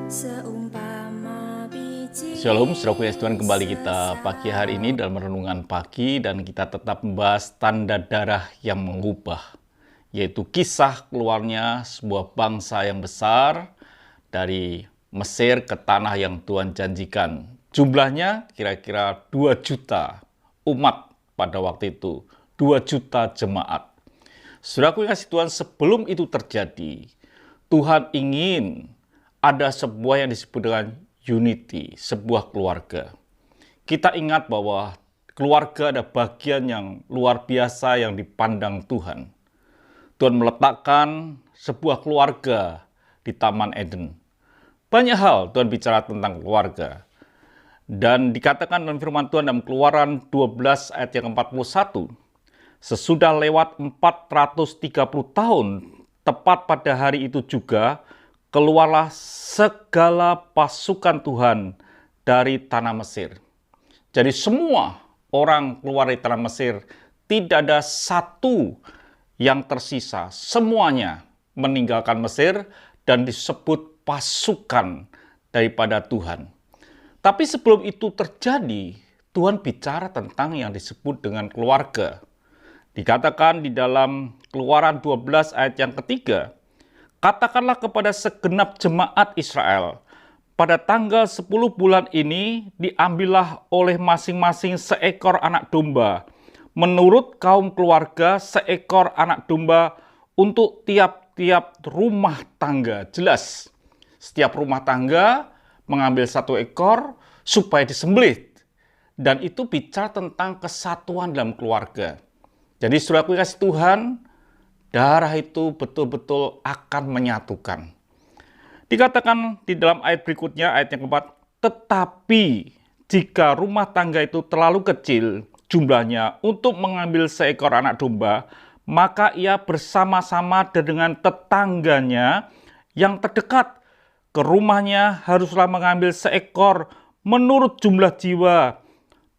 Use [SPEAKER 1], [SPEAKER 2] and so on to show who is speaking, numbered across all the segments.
[SPEAKER 1] Seumpama biji.
[SPEAKER 2] Shalom, saudaraku yang Tuhan, kembali kita pagi hari ini dalam renungan pagi, dan kita tetap membahas tanda darah yang mengubah, yaitu kisah keluarnya sebuah bangsa yang besar dari Mesir ke tanah yang Tuhan janjikan. Jumlahnya kira-kira 2 juta umat pada waktu itu, 2 juta jemaat. Saudaraku yang kasih Tuhan, sebelum itu terjadi, Tuhan ingin ada sebuah yang disebut dengan unity, sebuah keluarga. Kita ingat bahwa keluarga ada bagian yang luar biasa yang dipandang Tuhan. Tuhan meletakkan sebuah keluarga di Taman Eden. Banyak hal Tuhan bicara tentang keluarga. Dan dikatakan dalam firman Tuhan dalam Keluaran 12 ayat yang 41, sesudah lewat 430 tahun, tepat pada hari itu juga, keluarlah segala pasukan Tuhan dari tanah Mesir. Jadi semua orang keluar dari tanah Mesir, tidak ada satu yang tersisa. Semuanya meninggalkan Mesir dan disebut pasukan daripada Tuhan. Tapi sebelum itu terjadi, Tuhan bicara tentang yang disebut dengan keluarga. Dikatakan di dalam Keluaran 12 ayat yang ketiga, katakanlah kepada segenap jemaat Israel, pada tanggal 10 bulan ini diambillah oleh masing-masing seekor anak domba, menurut kaum keluarga seekor anak domba untuk tiap-tiap rumah tangga. Jelas, setiap rumah tangga mengambil 1 ekor supaya disembelih. Dan itu bicara tentang kesatuan dalam keluarga. Jadi saudaraku yang kasih Tuhan, darah itu betul-betul akan menyatukan. Dikatakan di dalam ayat berikutnya, ayat yang keempat, tetapi jika rumah tangga itu terlalu kecil jumlahnya untuk mengambil seekor anak domba, maka ia bersama-sama dengan tetangganya yang terdekat ke rumahnya haruslah mengambil seekor menurut jumlah jiwa.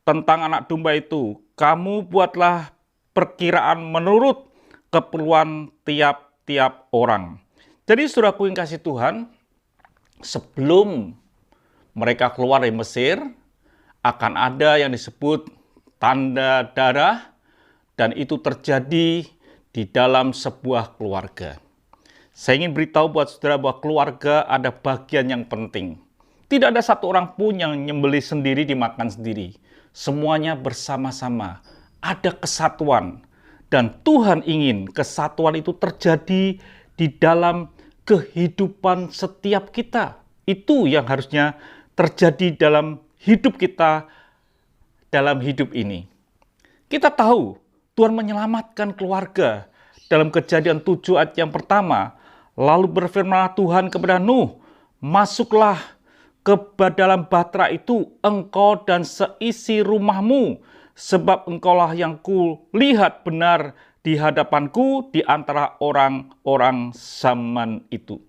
[SPEAKER 2] Tentang anak domba itu, kamu buatlah perkiraan menurut keperluan tiap-tiap orang. Jadi saudaraku yang kasih Tuhan, sebelum mereka keluar dari Mesir, akan ada yang disebut tanda darah, dan itu terjadi di dalam sebuah keluarga. Saya ingin beritahu buat saudara bahwa keluarga ada bagian yang penting. Tidak ada satu orang pun yang nyembelih sendiri, dimakan sendiri. Semuanya bersama-sama, ada kesatuan. Dan Tuhan ingin kesatuan itu terjadi di dalam kehidupan setiap kita. Itu yang harusnya terjadi dalam hidup kita, dalam hidup ini. Kita tahu Tuhan menyelamatkan keluarga dalam Kejadian 7 ayat yang pertama. Lalu berfirmanlah Tuhan kepada Nuh, masuklah ke dalam bahtera itu engkau dan seisi rumahmu, sebab engkaulah yang kulihat benar di hadapanku di antara orang-orang zaman itu.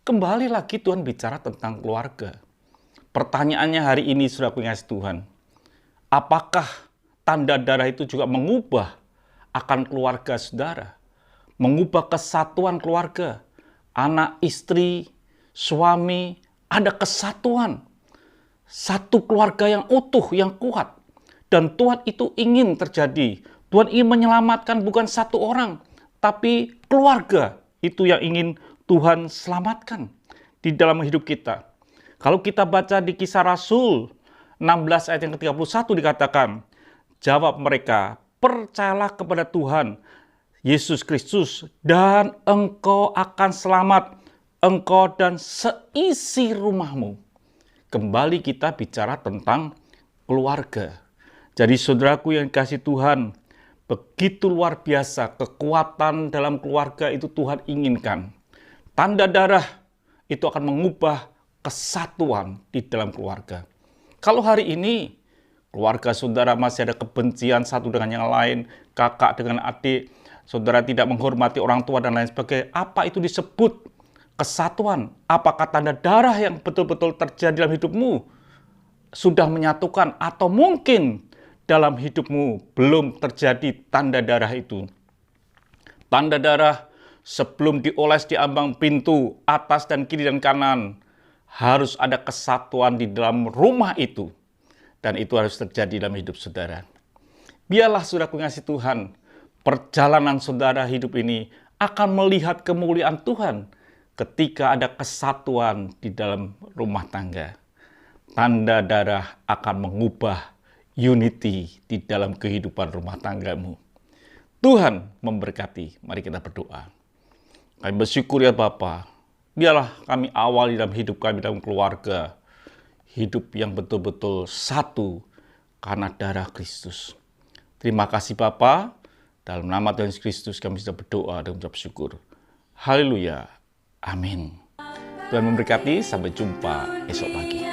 [SPEAKER 2] Kembali lagi Tuhan bicara tentang keluarga. Pertanyaannya hari ini, saudaraku yang kasih Tuhan, apakah tanda darah itu juga mengubah akan keluarga saudara? Mengubah kesatuan keluarga, anak, istri, suami, ada kesatuan. Satu keluarga yang utuh, yang kuat. Dan Tuhan itu ingin terjadi. Tuhan ingin menyelamatkan bukan satu orang, tapi keluarga. Itu yang ingin Tuhan selamatkan di dalam hidup kita. Kalau kita baca di Kisah Rasul 16 ayat yang ke-31 dikatakan, jawab mereka, percayalah kepada Tuhan Yesus Kristus dan engkau akan selamat, engkau dan seisi rumahmu. Kembali kita bicara tentang keluarga. Jadi saudaraku yang kasih Tuhan, begitu luar biasa kekuatan dalam keluarga itu Tuhan inginkan. Tanda darah itu akan mengubah kesatuan di dalam keluarga. Kalau hari ini keluarga saudara masih ada kebencian satu dengan yang lain, kakak dengan adik, saudara tidak menghormati orang tua dan lain sebagainya, apa itu disebut kesatuan? Apakah tanda darah yang betul-betul terjadi dalam hidupmu sudah menyatukan, atau mungkin dalam hidupmu belum terjadi tanda darah itu? Tanda darah sebelum dioles di ambang pintu atas dan kiri dan kanan Harus ada kesatuan di dalam rumah itu. Dan itu harus terjadi dalam hidup saudara. Biarlah saudara mengasihi Tuhan, perjalanan saudara hidup ini akan melihat kemuliaan Tuhan ketika ada kesatuan di dalam rumah tangga. Tanda darah akan mengubah unity di dalam kehidupan rumah tanggamu. Tuhan memberkati. Mari kita berdoa. Kami bersyukur ya Bapa, biarlah kami awali dalam hidup kami dalam keluarga, hidup yang betul-betul satu karena darah Kristus. Terima kasih Bapa, dalam nama Tuhan Yesus Kristus kami sudah berdoa dan mengucap syukur. Haleluya. Amin. Tuhan memberkati, sampai jumpa esok pagi.